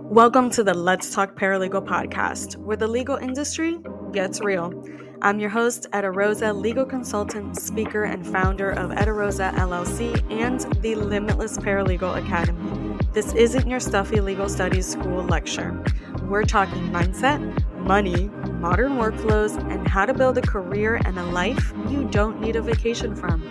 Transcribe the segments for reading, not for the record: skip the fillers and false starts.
Welcome to the Let's Talk Paralegal podcast, where the legal industry gets real. I'm your host, Eda Rosa, legal consultant, speaker, and founder of Eda Rosa LLC and the Limitless Paralegal Academy. This isn't your stuffy legal studies school lecture. We're talking mindset, money, modern workflows, and how to build a career and a life you don't need a vacation from.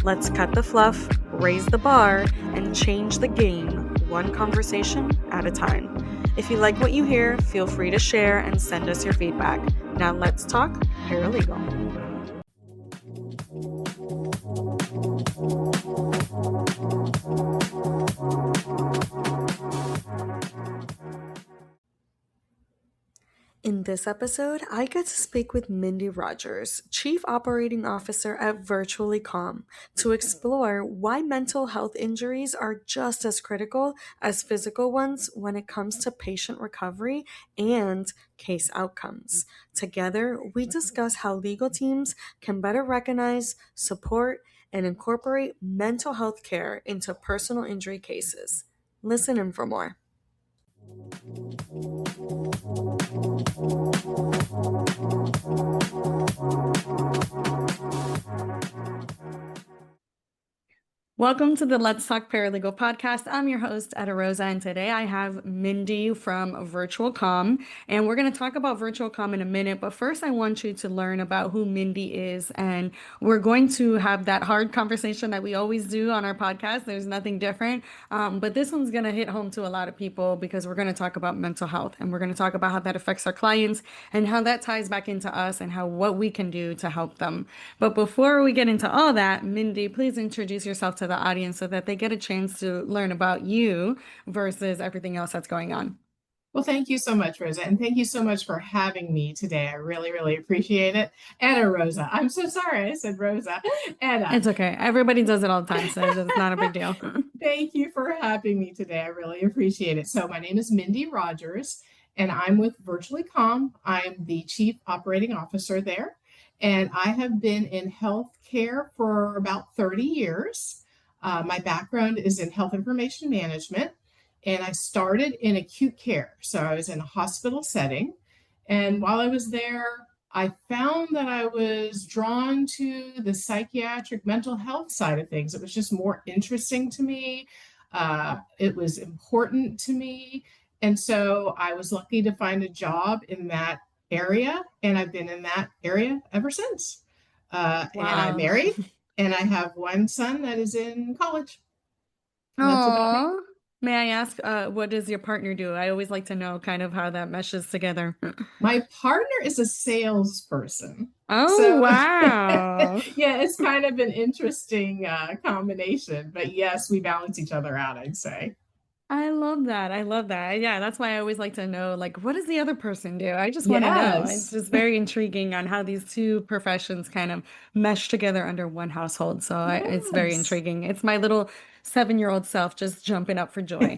Let's cut the fluff, raise the bar, and change the game one conversation at a time. If you like what you hear, feel free to share and send us your feedback. Now let's talk paralegal. In this episode, I get to speak with Mindi Rogers, Chief Operating Officer at Virtually Calm, to explore why mental health injuries are just as critical as physical ones when it comes to patient recovery and case outcomes. Together, we discuss how legal teams can better recognize, support, and incorporate mental health care into personal injury cases. Listen in for more. Welcome to the Let's Talk Paralegal podcast. I'm your host, Eda Rosa, and today I have Mindi from Virtual Calm, and we're going to talk about Virtual Calm in a minute, but first I want you to learn about who Mindi is, and we're going to have that hard conversation that we always do on our podcast. There's nothing different, but this one's going to hit home to a lot of people because we're going to talk about mental health, and we're going to talk about how that affects our clients and how that ties back into us and what we can do to help them. But before we get into all that, Mindi, please introduce yourself to the audience so that they get a chance to learn about you versus everything else that's going on. Well, thank you so much, Rosa. And thank you so much for having me today. I really, really appreciate it. Eda Rosa. I'm so sorry I said Rosa. Eda. It's okay. Everybody does it all the time, so it's not a big deal. Thank you for having me today. I really appreciate it. So my name is Mindi Rogers, and I'm with Virtually Calm. I'm the Chief Operating Officer there. And I have been in healthcare for about 30 years. My background is in health information management, and I started in acute care. So I was in a hospital setting. And while I was there, I found that I was drawn to the psychiatric mental health side of things. It was just more interesting to me. It was important to me. And so I was lucky to find a job in that area, and I've been in that area ever since. Wow. And I'm married. And I have one son that is in college. Oh, may I ask, what does your partner do? I always like to know kind of how that meshes together. My partner is a salesperson. Oh, wow. Yeah, it's kind of an interesting combination. But yes, we balance each other out, I'd say. I love that. I love that. Yeah, that's why I always like to know, like, what does the other person do? I just want to know. It's just very intriguing on how these two professions kind of mesh together under one household. So it's very intriguing. It's my little 7-year-old self just jumping up for joy.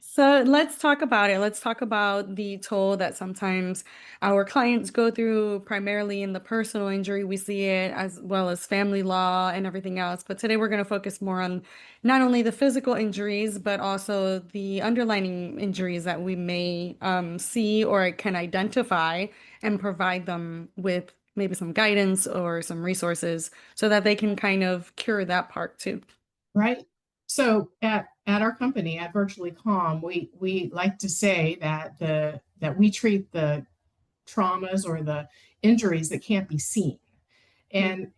So let's talk about it. Let's talk about the toll that sometimes our clients go through, primarily in the personal injury. We see it as well as family law and everything else. But today we're going to focus more on not only the physical injuries, but also the underlying injuries that we may see or can identify and provide them with maybe some guidance or some resources so that they can kind of cure that part too. Right. So at our company, at Virtually Calm, we like to say that we treat the traumas or the injuries that can't be seen. And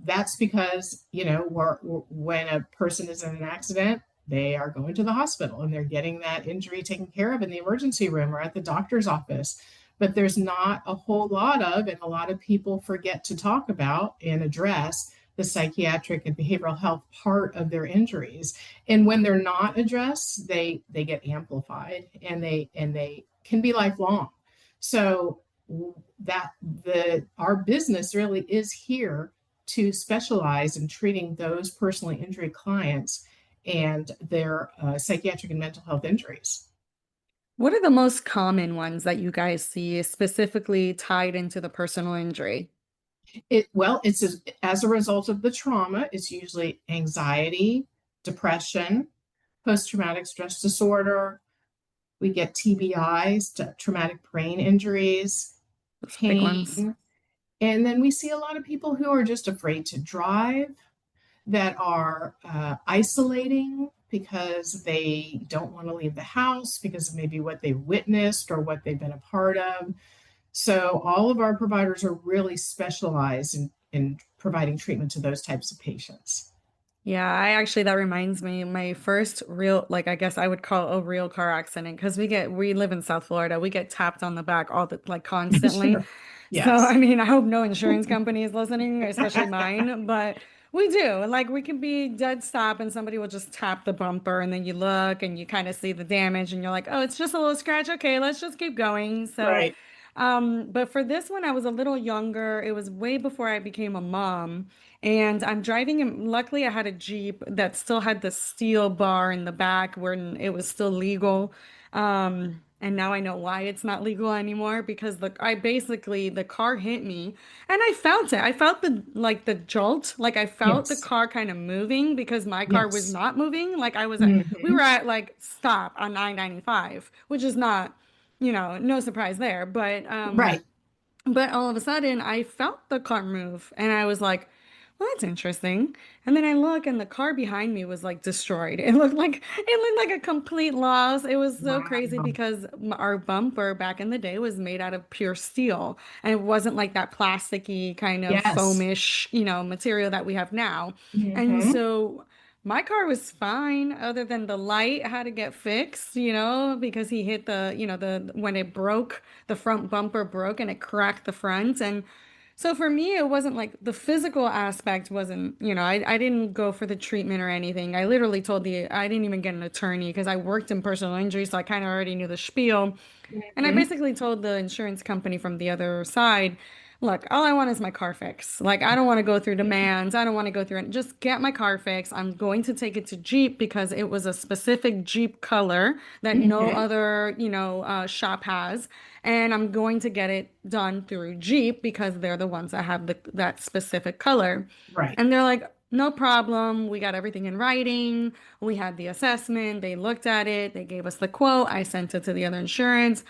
that's because, when a person is in an accident, they are going to the hospital and they're getting that injury taken care of in the emergency room or at the doctor's office. But there's not a whole lot of, and a lot of people forget to talk about and address the psychiatric and behavioral health part of their injuries. And when they're not addressed, they get amplified and they can be lifelong. So our business really is here to specialize in treating those personally injured clients and their psychiatric and mental health injuries. What are the most common ones that you guys see specifically tied into the personal injury? It's as a result of the trauma. It's usually anxiety, depression, post-traumatic stress disorder, We get TBIs, traumatic brain injuries, Those big ones. pain. And then we see a lot of people who are just afraid to drive, that are isolating because they don't want to leave the house because of maybe what they've witnessed or what they've been a part of. So all of our providers are really specialized in providing treatment to those types of patients. Yeah, I actually, that reminds me, my first real, like, I guess I would call a real car accident because we live in South Florida. We get tapped on the back all the, like, constantly. Sure. So, Yes. I mean, I hope no insurance company is listening, especially mine, but we do. Like, we can be dead stop and somebody will just tap the bumper and then you look and you kind of see the damage and you're like, oh, it's just a little scratch. Okay, let's just keep going. So, Right. but for this one, I was a little younger. It was way before I became a mom. And I'm driving, and luckily I had a Jeep that still had the steel bar in the back where it was still legal. And now I know why it's not legal anymore because the car hit me and I felt it. I felt the jolt, like I felt the Yes. car kind of moving because my car was Yes. not moving. We Hmm. were at like stop on 995, which is not, no surprise there. Right. But all of a sudden, I felt the car move and I was like, well, that's interesting. And then I look and the car behind me was like destroyed. It looked like a complete loss. It was so crazy Wow. because our bumper back in the day was made out of pure steel and it wasn't like that plasticky kind of Yes. foamish, material that we have now. And Hmm. so my car was fine, other than the light had to get fixed, because he hit when it broke, the front bumper broke and it cracked the front. And so for me, it wasn't like the physical aspect wasn't, I didn't go for the treatment or anything. I didn't even get an attorney because I worked in personal injury, so I kind of already knew the spiel. And I Hmm. basically told the insurance company from the other side, look, all I want is my car fixed. Like, I don't want to go through demands. I don't want to go through it. Just get my car fixed. I'm going to take it to Jeep because it was a specific Jeep color that no Hmm. other, shop has. And I'm going to get it done through Jeep because they're the ones that have that specific color. Right. And they're like, no problem. We got everything in writing. We had the assessment. They looked at it. They gave us the quote. I sent it to the other insurance.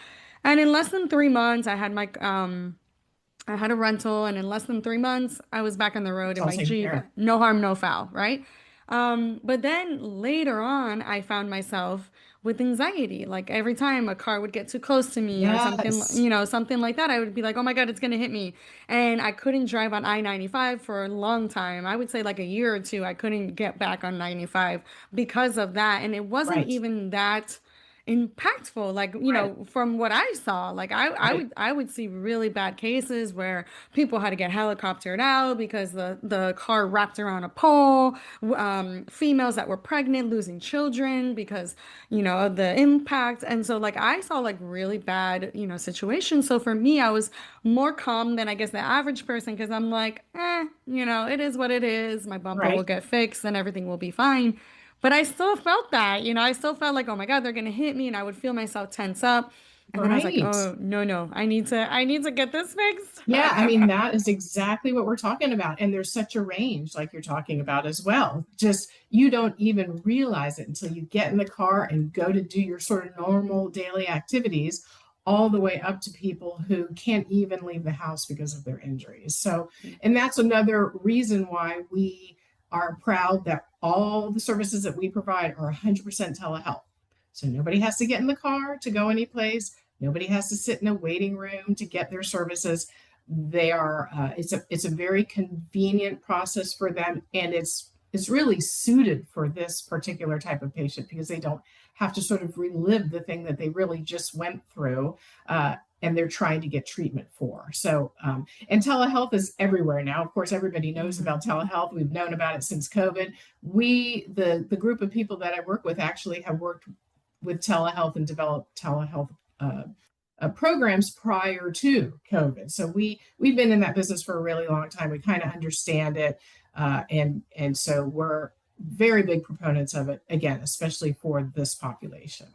And in less than 3 months, I had a rental, and in less than 3 months, I was back on the road It's in all my taken Jeep. care of. No harm, no foul, right? But then later on, I found myself with anxiety. Like every time a car would get too close to me or something, Yes. something like that, I would be like, oh my God, it's gonna hit me. And I couldn't drive on I-95 for a long time. I would say like a year or two, I couldn't get back on 95 because of that. And it wasn't Right. even that impactful, like, Right. from what I saw. Like I Right. would I would see really bad cases where people had to get helicoptered out because the car wrapped around a pole. Females that were pregnant losing children because of the impact. And so like I saw like really bad situations. So for me, I was more calm than I guess the average person because I'm like, it is what it is. My bumper will Right. get fixed and everything will be fine. But I still felt that, I still felt like, oh my God, they're gonna hit me, and I would feel myself tense up. And then I was like, Right. oh no, no, I need to get this fixed. Yeah, I mean, that is exactly what we're talking about. And there's such a range, like you're talking about as well. Just you don't even realize it until you get in the car and go to do your sort of normal daily activities, all the way up to people who can't even leave the house because of their injuries. So, and that's another reason why we are proud that all the services that we provide are 100% telehealth. So nobody has to get in the car to go anyplace. Nobody has to sit in a waiting room to get their services. They are it's a very convenient process for them, and it's really suited for this particular type of patient because they don't have to sort of relive the thing that they really just went through, and they're trying to get treatment for. So and telehealth is everywhere now. Of course, everybody knows Mhm. about telehealth. We've known about it since COVID. The group of people that I work with actually have worked with telehealth and developed telehealth programs prior to COVID. So we've been in that business for a really long time. We kind of understand it, and so we're very big proponents of it. Again, especially for this population.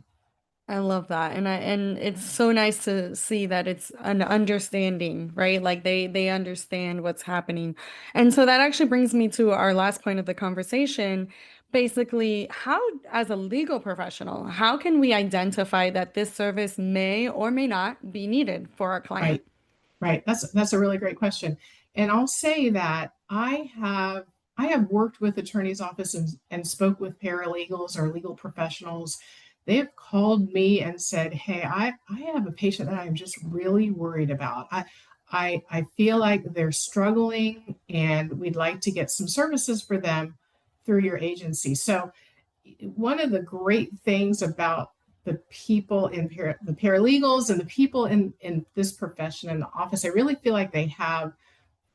I love that. And it's so nice to see that it's an understanding, right? Like they understand what's happening. And so that actually brings me to our last point of the conversation. basically, how, as a legal professional, how can we identify that this service may or may not be needed for our client? Right. Right. That's a really great question. And I'll say that I have worked with attorney's office and spoke with paralegals or legal professionals. They have called me and said, "Hey, I have a patient that I'm just really worried about. I feel like they're struggling and we'd like to get some services for them through your agency." So one of the great things about the people in the paralegals and the people in this profession in the office, I really feel like they have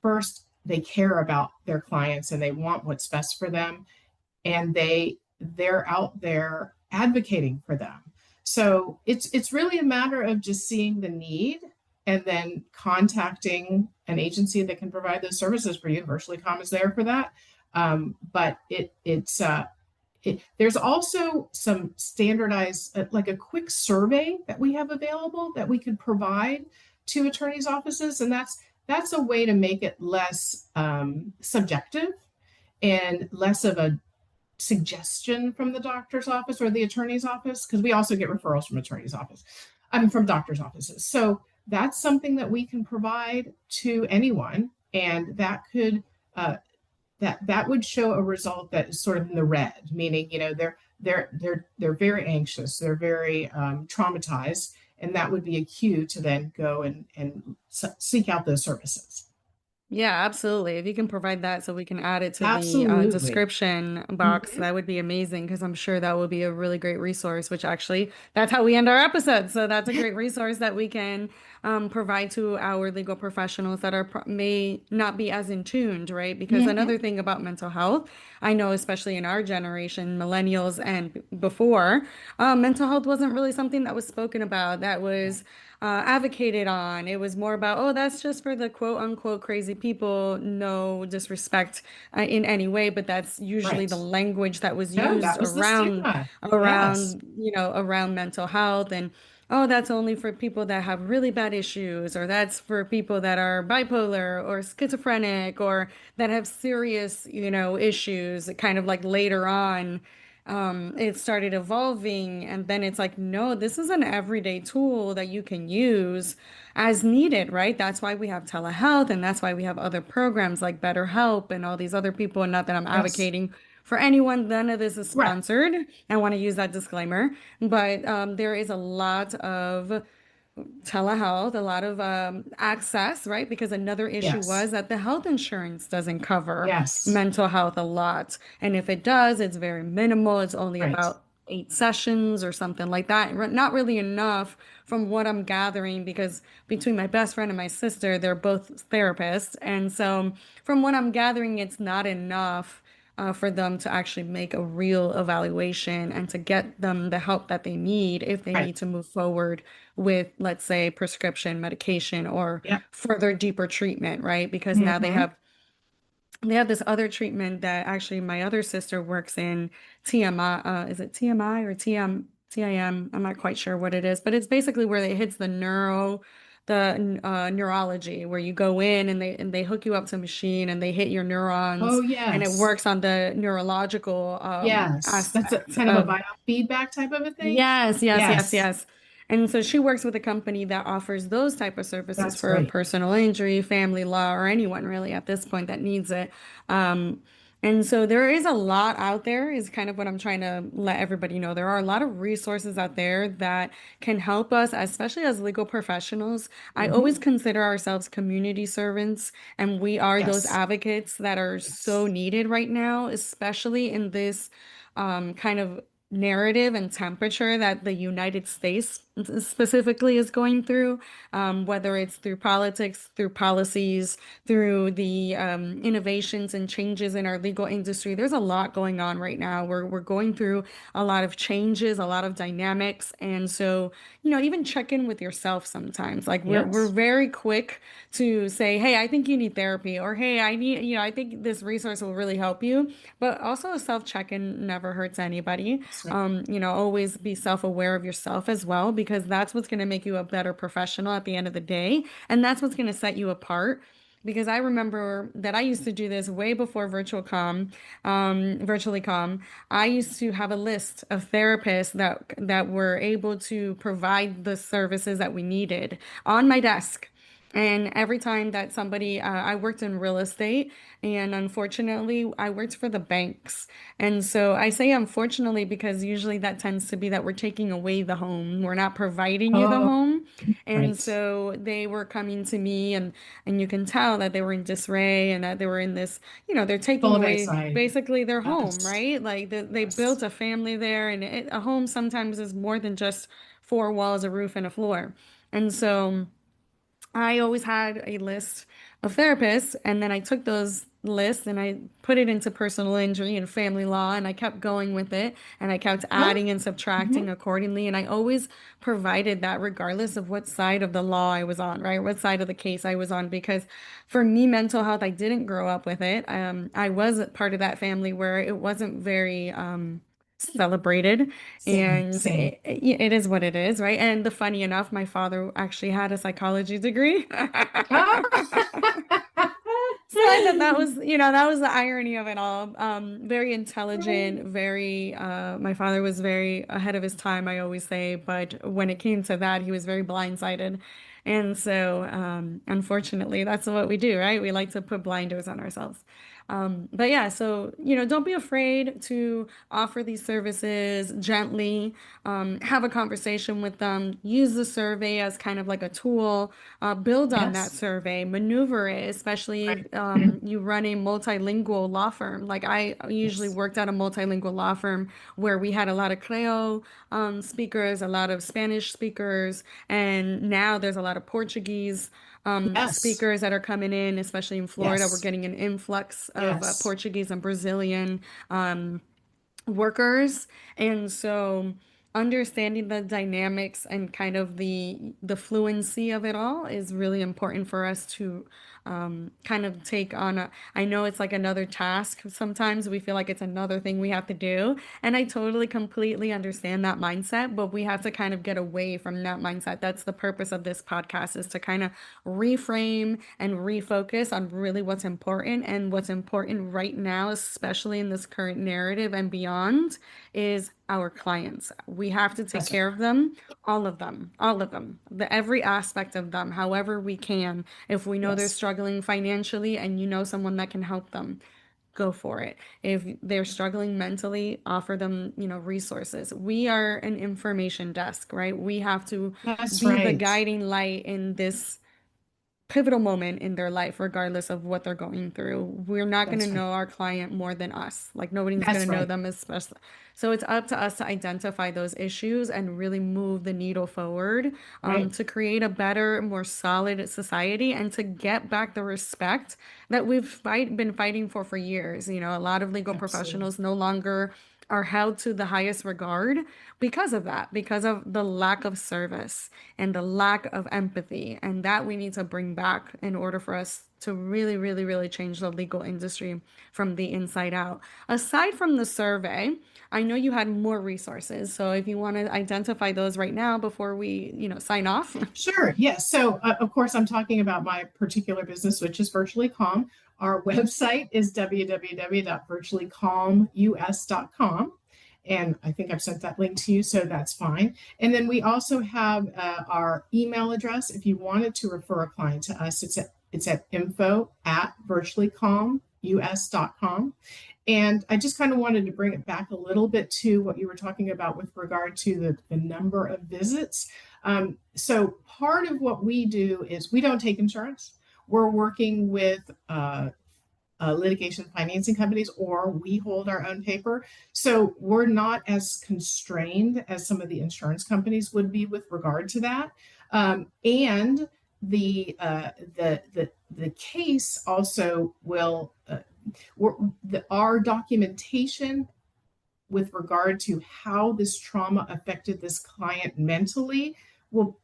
first, they care about their clients and they want what's best for them, and they're out there advocating for them. So it's really a matter of just seeing the need and then contacting an agency that can provide those services for you. Virtually Com is there for that. But there's also some standardized, like a quick survey that we have available that we could provide to attorneys' offices, and that's a way to make it less subjective and less of a suggestion from the doctor's office or the attorney's office, because we also get referrals from attorney's office, I mean from doctor's offices. So that's something that we can provide to anyone, and that could that would show a result that is sort of in the red, meaning they're very anxious, they're very traumatized, and that would be a cue to then go and seek out those services. Yeah, absolutely. If you can provide that so we can add it to the Absolutely. description box, Mhm. that would be amazing because I'm sure that would be a really great resource, which actually that's how we end our episode. So that's a great resource that we can provide to our legal professionals that may not be as in tuned, right? Because Mhm. another thing about mental health, I know especially in our generation, millennials and before, mental health wasn't really something that was spoken about, that was advocated on. It was more about, oh, that's just for the quote unquote crazy people. No disrespect in any way, but that's usually Right. the language that was No, used that was the around, stigma. Yes. around, around mental health. And oh, that's only for people that have really bad issues, or that's for people that are bipolar or schizophrenic or that have serious, issues, kind of like later on it started evolving. And then it's like, no, this is an everyday tool that you can use as needed, right? That's why we have telehealth and that's why we have other programs like BetterHelp and all these other people. And not that I'm Yes. advocating for anyone, none of this is Right. sponsored. I want to use that disclaimer. But there is a lot of telehealth, a lot of access, right? Because another issue Yes. was that the health insurance doesn't cover Yes. mental health a lot. And if it does, it's very minimal. It's only Right. about 8 sessions or something like that. Not really enough from what I'm gathering, because between my best friend and my sister, they're both therapists. And so from what I'm gathering, it's not enough for them to actually make a real evaluation and to get them the help that they need if they Right. need to move forward with, let's say, prescription medication or Yep. further deeper treatment, right? Because now they Hmm. have they have this other treatment that actually my other sister works in, TMI, is it TMI or TIM? I'm not quite sure what it is, but it's basically where it hits the neurology, where you go in and they hook you up to a machine and they hit your Oh, neurons and it yes. works on the neurological Yes. That's a aspect kind of a of. biofeedback type of a thing. Yes, yes, yes, Yes. yes. And so she works with a company that offers those type of services That's for great. personal injury, family law, or anyone really at this point that needs it. Um, and so there is a lot out there, is kind of what I'm trying to let everybody know. There are a lot of resources out there that can help us, especially as legal professionals. I always Hmm. consider ourselves community servants, and we are those Yes. advocates that are so Yes. needed right now, especially in this kind of narrative and temperature that the United States specifically is going through, whether it's through politics, through policies, through the innovations and changes in our legal industry. There's a lot going on right now. We're going through a lot of changes, a lot of dynamics, and so even check in with yourself sometimes. Like we're Yes. very quick to say, hey, I think you need therapy, or hey, I think this resource will really help you. But also a self check-in never hurts anybody. That's right. Always be self-aware of yourself as well, because that's what's going to make you a better professional at the end of the day. And that's what's going to set you apart because I remember that I used to do this way before virtually calm. I used to have a list of therapists that were able to provide the services that we needed on my desk. And every time that I worked in real estate, and unfortunately, I worked for the banks. And so I say unfortunately because usually that tends to be that we're taking away the home. We're not providing you the Oh, home. And right. so they were coming to me, and you can tell that they were in disarray and that they were in this, they're Full taking of away anxiety. basically their home, Yes. right? Like they built Yes. a family there, and a home sometimes is more than just four walls, a roof, and a floor. And so I always had a list of therapists, and then I took those lists and I put it into personal injury and family law, and I kept going with it, and I kept Oh, adding and subtracting mhm. accordingly. And I always provided that regardless of what side of the law I was on, right? What side of the case I was on, because for me, mental health, I didn't grow up with it. I was part of that family where it wasn't very, celebrated, Same, and same. it is what it is, right? And the funny enough, my father actually had a psychology degree. Oh. So I thought that was, that was the irony of it all. Very Right. intelligent, my father was very ahead of his time, I always say, but when it came to that, he was very blindsided. And so, unfortunately, that's what we do, right? We like to put blinders on ourselves. But yeah, so, don't be afraid to offer these services gently, have a conversation with them, use the survey as kind of like a tool, build on that Yes. survey, maneuver it, especially Right. if you run a multilingual law firm. Like I usually Yes. worked at a multilingual law firm where we had a lot of Creole speakers, a lot of Spanish speakers, and now there's a lot of Portuguese Yes. speakers that are coming in, especially in Florida. We're Yes. getting an influx of Yes. Portuguese and Brazilian workers. And so understanding the dynamics and kind of the fluency of it all is really important for us to kind of take on I know it's like another task. Sometimes we feel like it's another thing we have to do. And I totally completely understand that mindset, but we have to kind of get away from that mindset. That's the purpose of this podcast, is to kind of reframe and refocus on really what's important. And what's important right now, especially in this current narrative and beyond, is our clients. We have to take That's care of them, all of them, every aspect of them, however we can. If we know they're yes. struggling financially and you know someone that can help them, go for it. If they're struggling mentally, offer them, resources. We are an information desk, right? We have to That's be the right. guiding light in this pivotal moment in their life, regardless of what they're going through. We're not going to That's right. know our client more than us. Like nobody's going That's to know right. them, especially. So it's up to us to identify those issues and really move the needle forward, Right. to create a better, more solid society and to get back the respect that been fighting for years. A lot of legal Absolutely. professionals no longer are held to the highest regard because of that, because of the lack of service and the lack of empathy. And that we need to bring back in order for us to really, really, really change the legal industry from the inside out. Aside from the survey, I know you had more resources. So if you want to identify those right now before we, sign off. Sure. Yes. So, of course, I'm talking about my particular business, which is Virtually Calm. Our website is www.virtuallycalmus.com. And I think I've sent that link to you, so that's fine. And then we also have our email address. If you wanted to refer a client to us, it's at info@virtuallycalmus.com. And I just kind of wanted to bring it back a little bit to what you were talking about with regard to the number of visits. So part of what we do is we don't take insurance. We're working with litigation financing companies, or we hold our own paper. So we're not as constrained as some of the insurance companies would be with regard to that. And the case also will our documentation with regard to how this trauma affected this client mentally will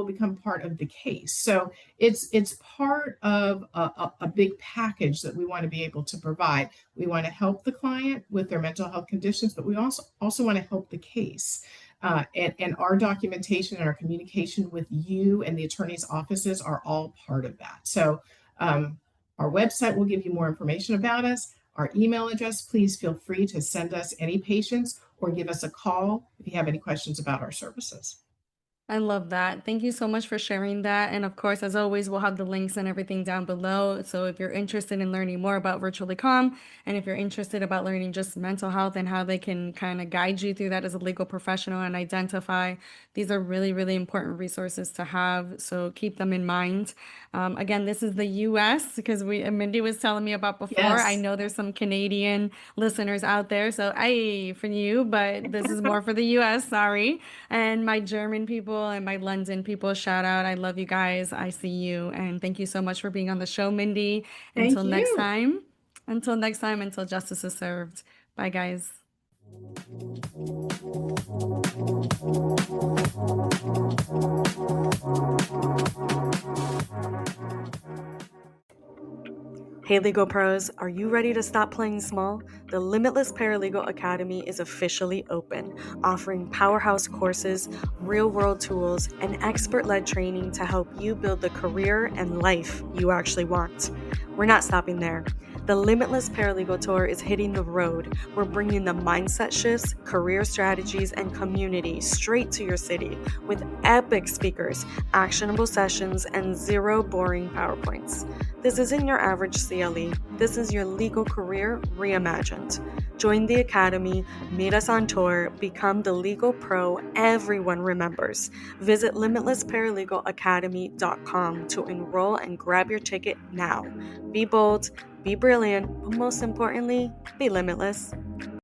become part of the case. So it's part of a big package that we want to be able to provide. We want to help the client with their mental health conditions, but we also want to help the case. And our documentation and our communication with you and the attorney's offices are all part of that. So Our website will give you more information about us. Our email address, please feel free to send us any patients or give us a call if you have any questions about our services. I love that. Thank you so much for sharing that. And of course, as always, we'll have the links and everything down below. So if you're interested in learning more about Virtually Calm, and if you're interested about learning just mental health and how they can kind of guide you through that as a legal professional and identify, these are really, really important resources to have. So keep them in mind. Again, this is the US because Mindy was telling me about before. I Yes. know there's some Canadian listeners out there. So I for you, but this is more for the US. Sorry. And my German people and my London people, shout out. I love you guys. I see you. And thank you so much for being on the show, Mindy. Thank Until next you. time, until next time, until justice is served. Bye, guys. Hey Legal Pros, are you ready to stop playing small? The Limitless Paralegal Academy is officially open, offering powerhouse courses, real-world tools, and expert-led training to help you build the career and life you actually want. We're not stopping there. The Limitless Paralegal Tour is hitting the road. We're bringing the mindset shifts, career strategies, and community straight to your city with epic speakers, actionable sessions, and zero boring PowerPoints. This isn't your average CLE. This is your legal career reimagined. Join the Academy, meet us on tour, become the legal pro everyone remembers. Visit limitlessparalegals.com to enroll and grab your ticket now. Be bold, be brilliant, but most importantly, be limitless.